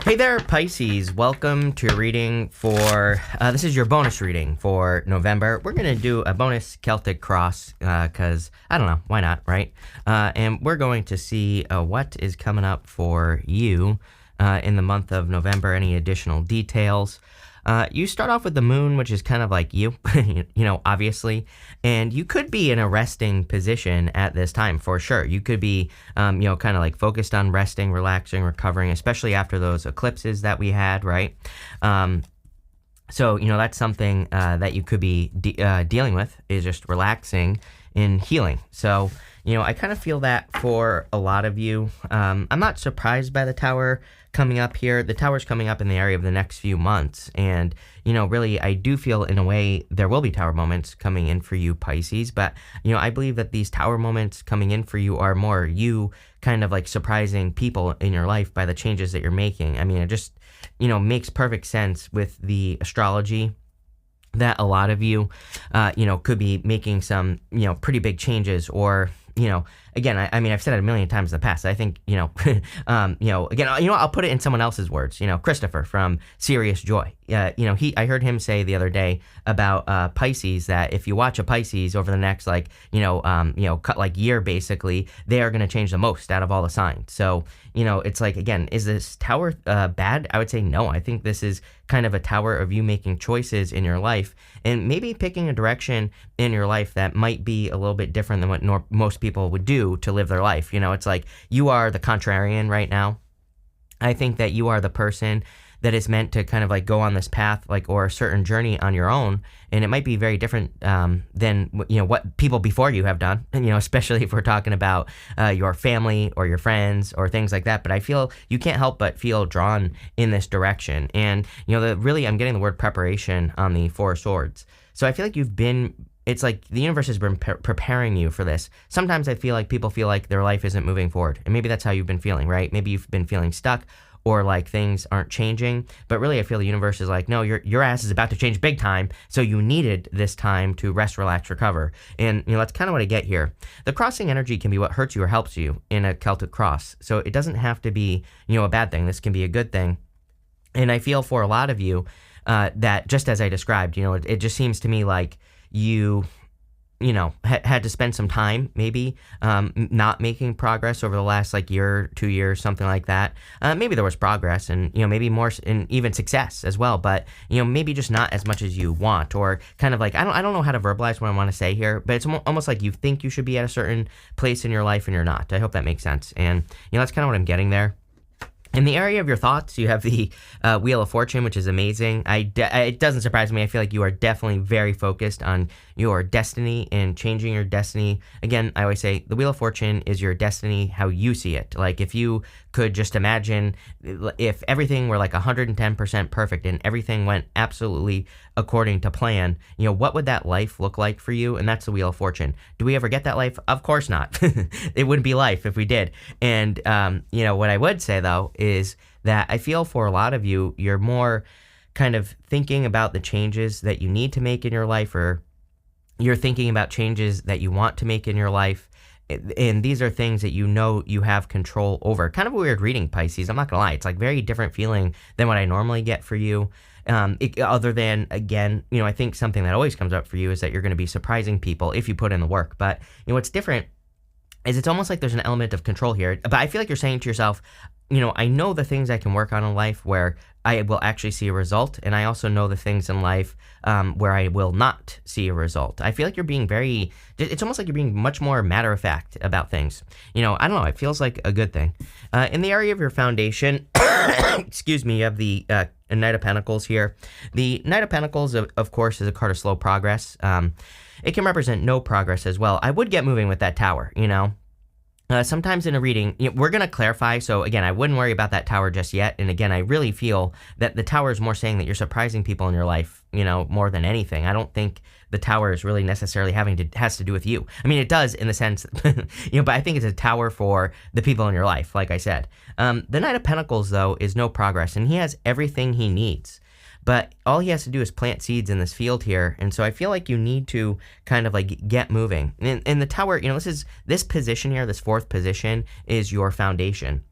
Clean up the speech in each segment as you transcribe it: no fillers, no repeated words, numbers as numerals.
Hey there, Pisces. Welcome to your reading for, this is your bonus reading for November. We're going to do a bonus Celtic cross because, I don't know, why not, right? And we're going to see what is coming up for you in the month of November, any additional details. You start off with the moon, which is kind of like you, obviously, and you could be in a resting position at this time for sure. You could be, kind of like focused on resting, relaxing, recovering, especially after those eclipses that we had, right? So, that's something that you could be dealing with is just relaxing and healing. So, I kind of feel that for a lot of you. I'm not surprised by the tower coming up here. The tower's coming up in the area of the next few months. And, really, I do feel in a way there will be tower moments coming in for you, Pisces. But, I believe that these tower moments coming in for you are more you kind of like surprising people in your life by the changes that you're making. I mean, it just, makes perfect sense with the astrology that a lot of you, could be making some, pretty big changes or, again, I mean, I've said it a million times in the past. I think, again, I'll put it in someone else's words, Christopher from Serious Joy. I heard him say the other day about Pisces that if you watch a Pisces over the next year, basically, they are going to change the most out of all the signs. So, it's like, again, is this tower bad? I would say no. I think this is kind of a tower of you making choices in your life and maybe picking a direction in your life that might be a little bit different than what most people would do to live their life. It's like you are the contrarian right now. I think that you are the person that is meant to kind of like go on this path, or a certain journey on your own. And it might be very different than, what people before you have done, especially if we're talking about your family or your friends or things like that. But I feel you can't help but feel drawn in this direction. And, I'm getting the word preparation on the Four of Swords. So I feel like it's like the universe has been preparing you for this. Sometimes I feel like people feel like their life isn't moving forward. And maybe that's how you've been feeling, right? Maybe you've been feeling stuck or like things aren't changing. But really, I feel the universe is like, no, your ass is about to change big time. So you needed this time to rest, relax, recover. And, that's kind of what I get here. The crossing energy can be what hurts you or helps you in a Celtic cross. So it doesn't have to be, a bad thing. This can be a good thing. And I feel for a lot of you that just as I described, it just seems to me like you had to spend some time maybe not making progress over the last year, 2 years, something like that. Maybe there was progress and, maybe more and even success as well, but, maybe just not as much as you want or kind of like, I don't know how to verbalize what I want to say here, but it's almost like you think you should be at a certain place in your life and you're not. I hope that makes sense. And, that's kind of what I'm getting there. In the area of your thoughts, you have the Wheel of Fortune, which is amazing. It doesn't surprise me. I feel like you are definitely very focused on your destiny and changing your destiny. Again, I always say the Wheel of Fortune is your destiny, how you see it. Like if you could just imagine if everything were like 110% perfect and everything went absolutely according to plan, what would that life look like for you? And that's the Wheel of Fortune. Do we ever get that life? Of course not. It wouldn't be life if we did. And, what I would say though is that I feel for a lot of you, you're more kind of thinking about the changes that you need to make in your life, or you're thinking about changes that you want to make in your life. And these are things that you have control over. Kind of a weird reading, Pisces. I'm not going to lie. It's like very different feeling than what I normally get for you. Other than, again, I think something that always comes up for you is that you're going to be surprising people if you put in the work. But, what's different is it's almost like there's an element of control here. But I feel like you're saying to yourself, I know the things I can work on in life where I will actually see a result. And I also know the things in life where I will not see a result. I feel like you're being it's almost like you're being much more matter of fact about things. I don't know. It feels like a good thing. In the area of your foundation, excuse me, you have the Knight of Pentacles here. The Knight of Pentacles, of course, is a card of slow progress. It can represent no progress as well. I would get moving with that tower, sometimes in a reading, we're going to clarify. So again, I wouldn't worry about that tower just yet. And again, I really feel that the tower is more saying that you're surprising people in your life, more than anything. I don't think the tower is really necessarily has to do with you. I mean, it does in the sense, but I think it's a tower for the people in your life, like I said. The Knight of Pentacles, though, is no progress, and he has everything he needs. But all he has to do is plant seeds in this field here. And so I feel like you need to kind of like get moving. And the tower, this position here, this fourth position is your foundation.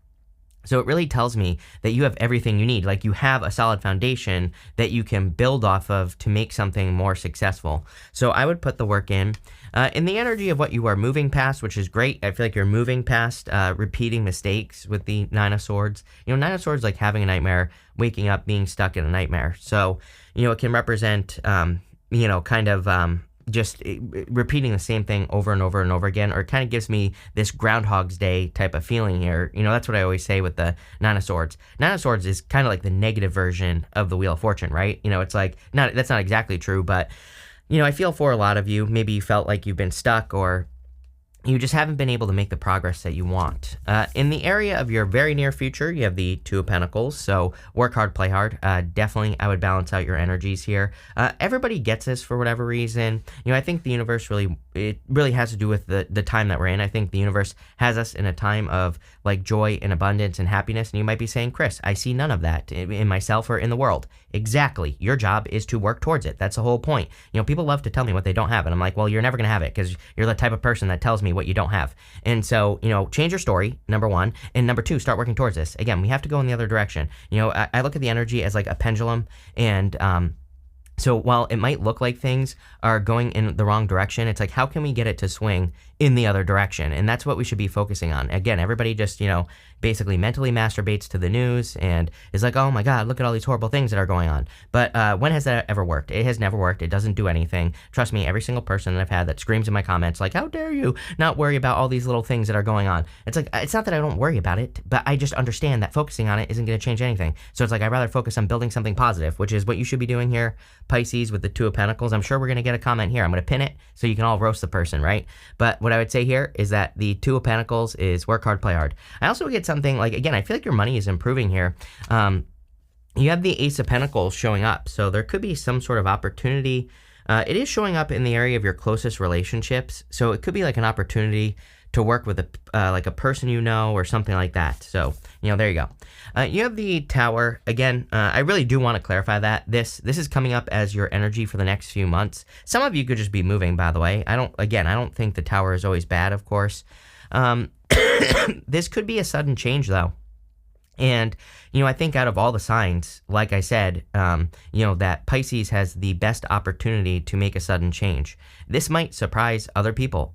So it really tells me that you have everything you need. Like you have a solid foundation that you can build off of to make something more successful. So I would put the work in the energy of what you are moving past, which is great. I feel like you're moving past repeating mistakes with the Nine of Swords. Nine of Swords, like having a nightmare, waking up, being stuck in a nightmare. So, it can represent, kind of just repeating the same thing over and over and over again, or it kind of gives me this Groundhog's Day type of feeling here. That's what I always say with the Nine of Swords. Nine of Swords is kind of like the negative version of the Wheel of Fortune, right? It's like, that's not exactly true, but, I feel for a lot of you, maybe you felt like you've been stuck or you just haven't been able to make the progress that you want. In the area of your very near future, you have the Two of Pentacles, so work hard, play hard. Definitely, I would balance out your energies here. Everybody gets this for whatever reason. I think the universe it really has to do with the time that we're in. I think the universe has us in a time of like joy and abundance and happiness, and you might be saying, Chris, I see none of that in myself or in the world. Exactly. Your job is to work towards it. That's the whole point. People love to tell me what they don't have, and I'm like, well, you're never going to have it because you're the type of person that tells me what you don't have. And so, change your story, number one. And number two, start working towards this. Again, we have to go in the other direction. I look at the energy as like a pendulum, and so while it might look like things are going in the wrong direction, it's like, how can we get it to swing in the other direction? And that's what we should be focusing on. Again, everybody just, basically mentally masturbates to the news and is like, oh my God, look at all these horrible things that are going on. But when has that ever worked? It has never worked. It doesn't do anything. Trust me, every single person that I've had that screams in my comments like, how dare you not worry about all these little things that are going on? It's like, it's not that I don't worry about it, but I just understand that focusing on it isn't going to change anything. So it's like, I'd rather focus on building something positive, which is what you should be doing here, Pisces, with the Two of Pentacles. I'm sure we're going to get a comment here. I'm going to pin it so you can all roast the person, right? But what I would say here is that the Two of Pentacles is work hard, play hard. I also get something like, again, I feel like your money is improving here. You have the Ace of Pentacles showing up, so there could be some sort of opportunity. It is showing up in the area of your closest relationships, so it could be like an opportunity to work with a person or something like that. So, there you go. You have the Tower. Again, I really do want to clarify that. This is coming up as your energy for the next few months. Some of you could just be moving, by the way. I don't think the Tower is always bad, of course. This could be a sudden change, though. And, I think out of all the signs, like I said, that Pisces has the best opportunity to make a sudden change. This might surprise other people.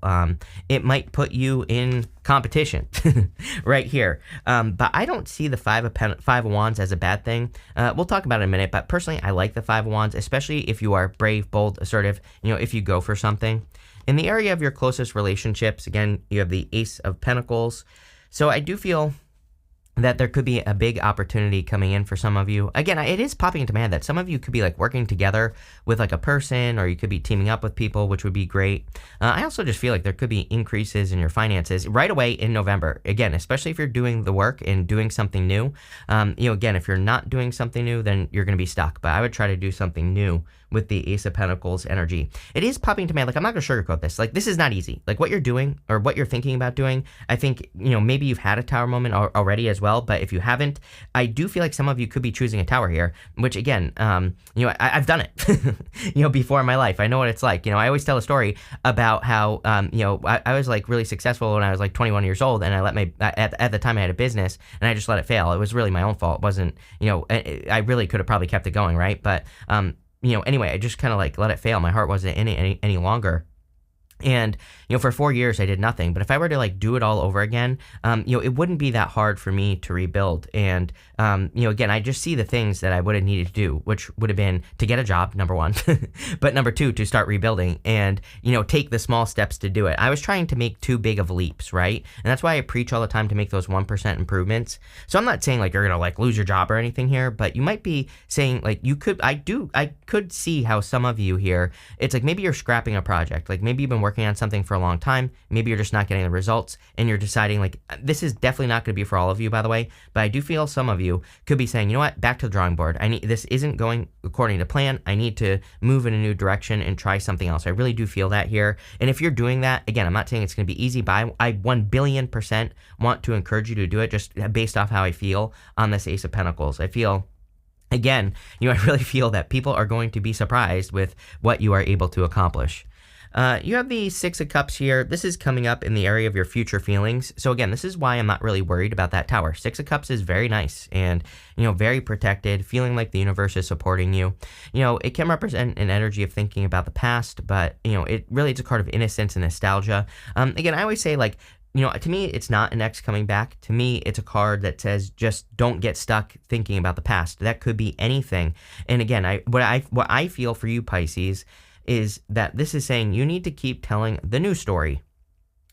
It might put you in competition right here. But I don't see the Five of Wands as a bad thing. We'll talk about it in a minute, but personally, I like the Five of Wands, especially if you are brave, bold, assertive, if you go for something. In the area of your closest relationships, again, you have the Ace of Pentacles. So I do feel that there could be a big opportunity coming in for some of you. Again, it is popping into my head that some of you could be like working together with like a person, or you could be teaming up with people, which would be great. I also just feel like there could be increases in your finances right away in November. Again, especially if you're doing the work and doing something new. Again, if you're not doing something new, then you're going to be stuck. But I would try to do something new with the Ace of Pentacles energy. It is popping to me, like, I'm not going to sugarcoat this. Like, this is not easy. Like, what you're doing or what you're thinking about doing, I think, maybe you've had a Tower moment already as well, but if you haven't, I do feel like some of you could be choosing a Tower here, which, again, I've done it, before in my life. I know what it's like. I always tell a story about how, I was, like, really successful when I was, like, 21 years old, and I let at the time I had a business, and I just let it fail. It was really my own fault. It wasn't, I really could have probably kept it going, right? But, anyway, I just kind of like let it fail. My heart wasn't in it any longer. And, for 4 years, I did nothing. But if I were to, like, do it all over again, it wouldn't be that hard for me to rebuild. And, again, I just see the things that I would have needed to do, which would have been to get a job, number one, but number two, to start rebuilding and, take the small steps to do it. I was trying to make too big of leaps, right? And that's why I preach all the time to make those 1% improvements. So I'm not saying, like, you're going to, like, lose your job or anything here, but you might be saying, like, I could see how some of you here, it's like maybe you're scrapping a project. Like, maybe you've been working on something for a long time. Maybe you're just not getting the results and you're deciding, like, this is definitely not going to be for all of you, by the way, but I do feel some of you could be saying, what, back to the drawing board. this isn't going according to plan. I need to move in a new direction and try something else. I really do feel that here. And if you're doing that, again, I'm not saying it's going to be easy, but I 1,000,000,000% want to encourage you to do it just based off how I feel on this Ace of Pentacles. I feel, again, I really feel that people are going to be surprised with what you are able to accomplish. You have the Six of Cups here. This is coming up in the area of your future feelings. So again, this is why I'm not really worried about that Tower. Six of Cups is very nice and, very protected, feeling like the universe is supporting you. It can represent an energy of thinking about the past, but, it's a card of innocence and nostalgia. Again, I always say, like, to me, it's not an ex coming back. To me, it's a card that says just don't get stuck thinking about the past. That could be anything. And again, what I feel for you, Pisces, is that this is saying you need to keep telling the new story,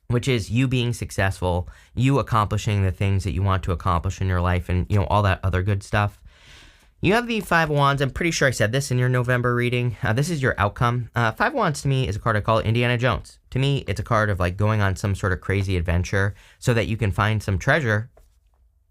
which is you being successful, you accomplishing the things that you want to accomplish in your life, and all that other good stuff. You have the Five of Wands. I'm pretty sure I said this in your November reading. This is your outcome. Five of Wands to me is a card I call Indiana Jones. To me, it's a card of like going on some sort of crazy adventure so that you can find some treasure.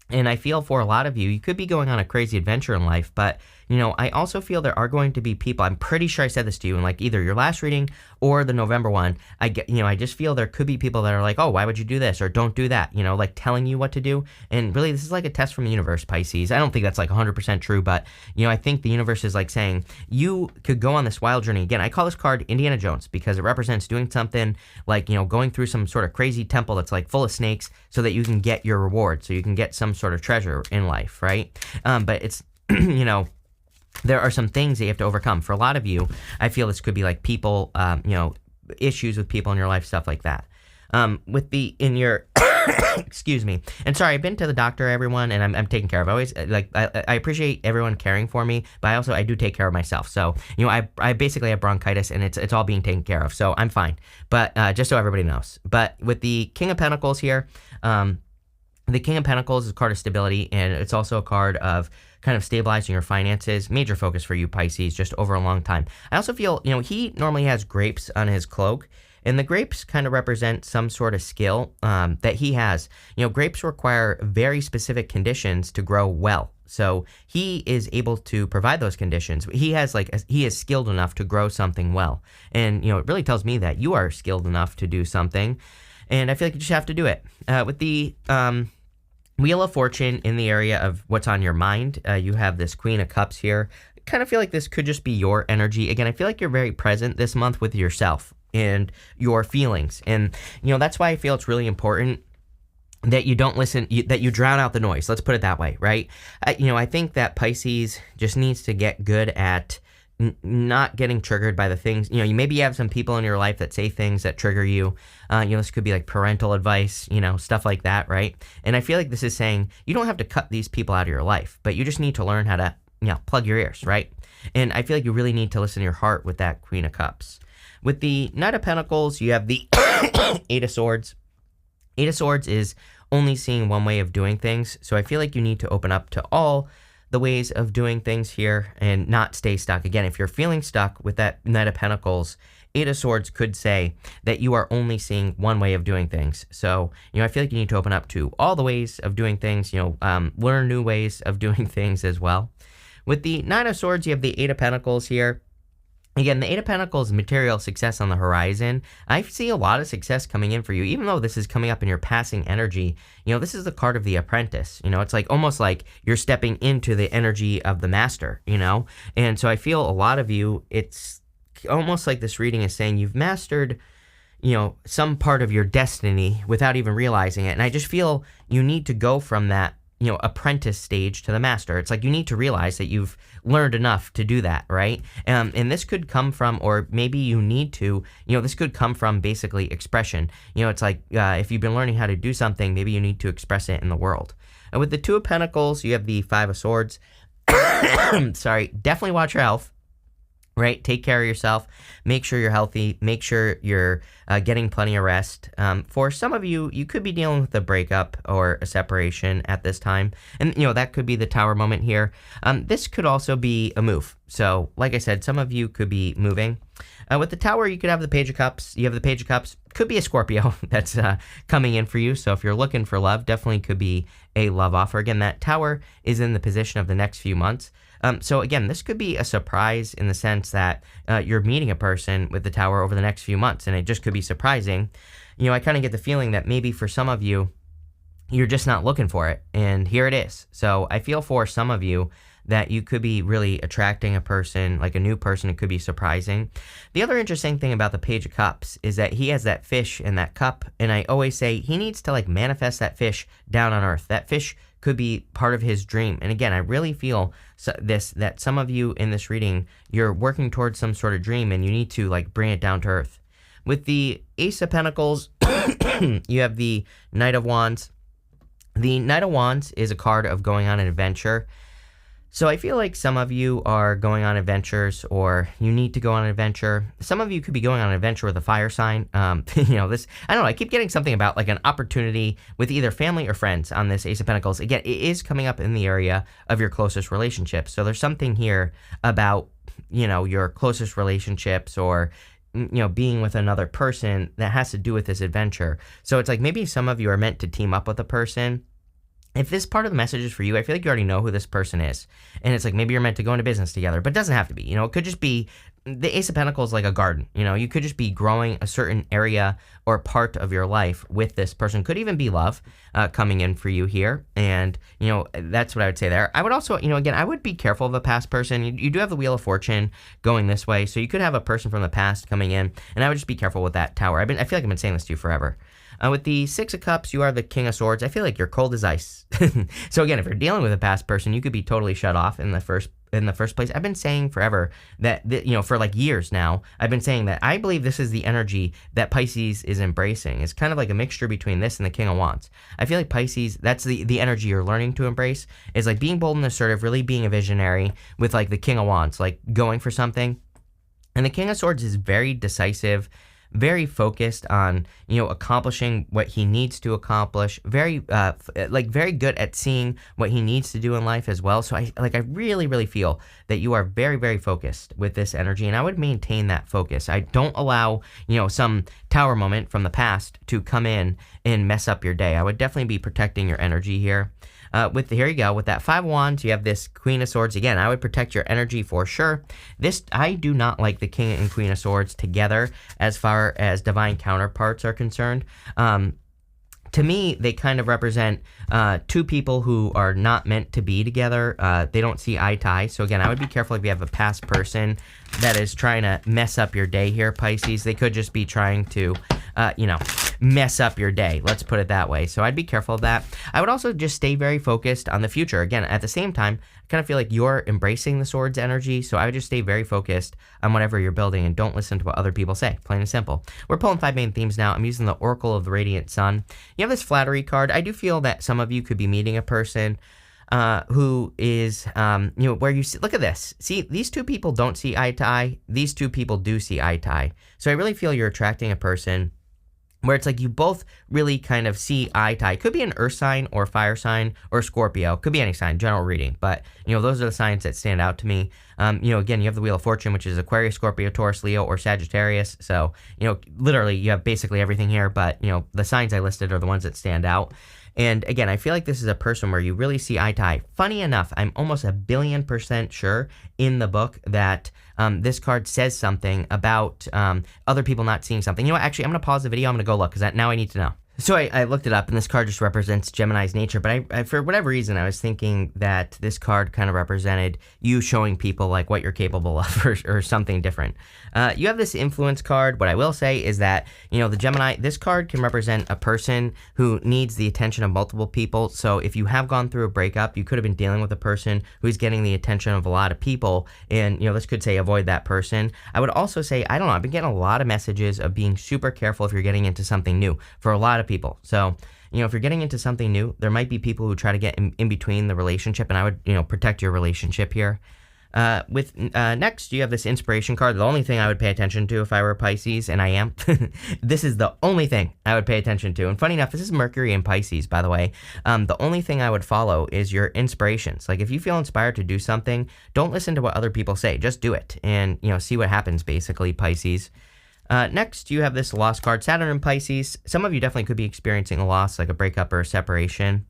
And I feel for a lot of you, you could be going on a crazy adventure in life, but, I also feel there are going to be people, I'm pretty sure I said this to you in like either your last reading or the November one. I just feel there could be people that are like, oh, why would you do this? Or don't do that, like telling you what to do. And really, this is like a test from the universe, Pisces. I don't think that's like 100% true, but, I think the universe is like saying you could go on this wild journey. Again, I call this card Indiana Jones because it represents doing something like, going through some sort of crazy temple that's like full of snakes so that you can get your reward, so you can get some sort of treasure in life, right? But it's, there are some things that you have to overcome. For a lot of you, I feel this could be like people, issues with people in your life, stuff like that. Excuse me. And sorry, I've been to the doctor, everyone, and I'm taking care of. I appreciate everyone caring for me, but I do take care of myself. So, I basically have bronchitis, and it's all being taken care of. So I'm fine. But just so everybody knows. But with the King of Pentacles here, the King of Pentacles is a card of stability, and it's also a card of kind of stabilizing your finances. Major focus for you, Pisces, just over a long time. I also feel, he normally has grapes on his cloak, and the grapes kind of represent some sort of skill that he has. Grapes require very specific conditions to grow well. So he is able to provide those conditions. He is skilled enough to grow something well. And, it really tells me that you are skilled enough to do something. And I feel like you just have to do it. With the Wheel of Fortune in the area of what's on your mind, you have this Queen of Cups here. I kind of feel like this could just be your energy. Again, I feel like you're very present this month with yourself and your feelings. And, that's why I feel it's really important that you don't listen, that you drown out the noise. Let's put it that way, right? I think that Pisces just needs to get good at not getting triggered by the things, you maybe have some people in your life that say things that trigger you. This could be like parental advice, stuff like that, right? And I feel like this is saying you don't have to cut these people out of your life, but you just need to learn how to, plug your ears, right? And I feel like you really need to listen to your heart with that Queen of Cups. With the Knight of Pentacles, you have the Eight of Swords. Eight of Swords is only seeing one way of doing things, so I feel like you need to open up to all the ways of doing things here and not stay stuck. Again, if you're feeling stuck with that Knight of Pentacles, Eight of Swords could say that you are only seeing one way of doing things. So, I feel like you need to open up to all the ways of doing things, learn new ways of doing things as well. With the Nine of Swords, you have the Eight of Pentacles here. Again, the Eight of Pentacles, material success on the horizon. I see a lot of success coming in for you, even though this is coming up in your passing energy. This is the card of the apprentice. It's like almost like you're stepping into the energy of the master, And so I feel a lot of you, it's almost like this reading is saying you've mastered, some part of your destiny without even realizing it. And I just feel you need to go from that, apprentice stage to the master. It's like you need to realize that you've learned enough to do that, right? And this could come from, or maybe you need to, this could come from basically expression. It's like if you've been learning how to do something, maybe you need to express it in the world. And with the Two of Pentacles, you have the Five of Swords. Sorry, definitely watch your health. Right? Take care of yourself. Make sure you're healthy. Make sure you're getting plenty of rest. For some of you, you could be dealing with a breakup or a separation at this time. And, that could be the Tower moment here. This could also be a move. So, like I said, some of you could be moving. With the Tower, you could have the Page of Cups. You have the Page of Cups. Could be a Scorpio that's coming in for you. So if you're looking for love, definitely could be a love offer. Again, that Tower is in the position of the next few months. So again, this could be a surprise in the sense that you're meeting a person with the Tower over the next few months, and it just could be surprising. I kind of get the feeling that maybe for some of you, you're just not looking for it, and here it is. So I feel for some of you that you could be really attracting a person, like a new person. It could be surprising. The other interesting thing about the Page of Cups is that he has that fish in that cup, and I always say he needs to like manifest that fish down on earth. That fish could be part of his dream. And again, I really feel that some of you in this reading, you're working towards some sort of dream and you need to like bring it down to earth. With the Ace of Pentacles, you have the Knight of Wands. The Knight of Wands is a card of going on an adventure. So I feel like some of you are going on adventures, or you need to go on an adventure. Some of you could be going on an adventure with a fire sign. You know, this, I don't know, I keep getting something about like an opportunity with either family or friends on this Ace of Pentacles. Again, it is coming up in the area of your closest relationships. So there's something here about, you know, your closest relationships, or you know, being with another person that has to do with this adventure. So it's like maybe some of you are meant to team up with a person. If this part of the message is for you, I feel like you already know who this person is. And it's like maybe you're meant to go into business together, but it doesn't have to be. You know, it could just be the Ace of Pentacles like a garden. You know, you could just be growing a certain area or part of your life with this person. Could even be love coming in for you here. And, you know, that's what I would say there. I would also, you know, again, I would be careful of a past person. You do have the Wheel of Fortune going this way. So you could have a person from the past coming in. And I would just be careful with that Tower. I feel like I've been saying this to you forever. With the Six of Cups, you are the King of Swords. I feel like you're cold as ice. So again, if you're dealing with a past person, you could be totally shut off in the first place. I've been saying forever that, you know, for like years now, I've been saying that I believe this is the energy that Pisces is embracing. It's kind of like a mixture between this and the King of Wands. I feel like Pisces, that's the energy you're learning to embrace, is like being bold and assertive, really being a visionary with like the King of Wands, like going for something. And the King of Swords is very decisive, very focused on, you know, accomplishing what he needs to accomplish, very good at seeing what he needs to do in life as well. So I really, really feel that you are very, very focused with this energy, and I would maintain that focus. I don't allow, you know, some Tower moment from the past to come in and mess up your day. I would definitely be protecting your energy here. Here you go, with that Five of Wands, you have this Queen of Swords. Again, I would protect your energy for sure. I do not like the King and Queen of Swords together as far as divine counterparts are concerned. To me, they kind of represent two people who are not meant to be together. They don't see eye to eye. So again, I would be careful if you have a past person that is trying to mess up your day here, Pisces. They could just be trying to, you know, mess up your day. Let's put it that way. So I'd be careful of that. I would also just stay very focused on the future. Again, at the same time, I kind of feel like you're embracing the Swords energy. So I would just stay very focused on whatever you're building and don't listen to what other people say. Plain and simple. We're pulling 5 main themes now. I'm using the Oracle of the Radiant Sun. You have this Flattery card. I do feel that some of you could be meeting a person who is, you know, where you see, look at this. See, these two people don't see eye to eye. These two people do see eye to eye. So I really feel you're attracting a person where it's like you both really kind of see eye to eye. Could be an earth sign or fire sign or Scorpio. Could be any sign, general reading. But, you know, those are the signs that stand out to me. You know, again, you have the Wheel of Fortune, which is Aquarius, Scorpio, Taurus, Leo, or Sagittarius. So, you know, literally you have basically everything here. But, you know, the signs I listed are the ones that stand out. And again, I feel like this is a person where you really see eye to eye. Funny enough, I'm almost 1,000,000,000% sure in the book that this card says something about other people not seeing something. You know what? Actually, I'm going to pause the video. I'm going to go look because now I need to know. So I looked it up, and this card just represents Gemini's nature, but I for whatever reason, I was thinking that this card kind of represented you showing people, like, what you're capable of or something different. You have this Influence card. What I will say is that, you know, the Gemini, this card can represent a person who needs the attention of multiple people. So if you have gone through a breakup, you could have been dealing with a person who's getting the attention of a lot of people, and, you know, this could say avoid that person. I would also say, I don't know, I've been getting a lot of messages of being super careful if you're getting into something new for a lot of people. So, you know, if you're getting into something new, there might be people who try to get in between the relationship, and I would, you know, protect your relationship here. Next, you have this Inspiration card. The only thing I would pay attention to if I were Pisces, and I am, this is the only thing I would pay attention to. And funny enough, this is Mercury in Pisces, by the way. The only thing I would follow is your inspirations. Like, if you feel inspired to do something, don't listen to what other people say. Just do it and, you know, see what happens, basically, Pisces. Next, you have this Loss card, Saturn in Pisces. Some of you definitely could be experiencing a loss, like a breakup or a separation.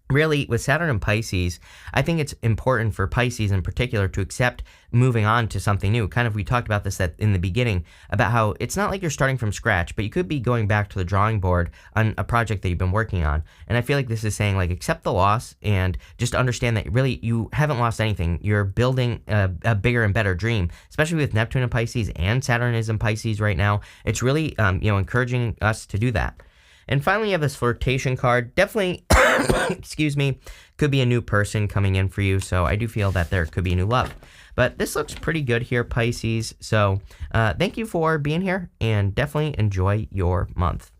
really, with Saturn and Pisces, I think it's important for Pisces in particular to accept moving on to something new. Kind of, we talked about this in the beginning about how it's not like you're starting from scratch, but you could be going back to the drawing board on a project that you've been working on. And I feel like this is saying, like, accept the loss and just understand that really you haven't lost anything. You're building a bigger and better dream, especially with Neptune in Pisces and Saturn is in Pisces right now. It's really, encouraging us to do that. And finally, you have this flirtation card. Definitely, excuse me, could be a new person coming in for you. So I do feel that there could be new love. But this looks pretty good here, Pisces. So thank you for being here and definitely enjoy your month.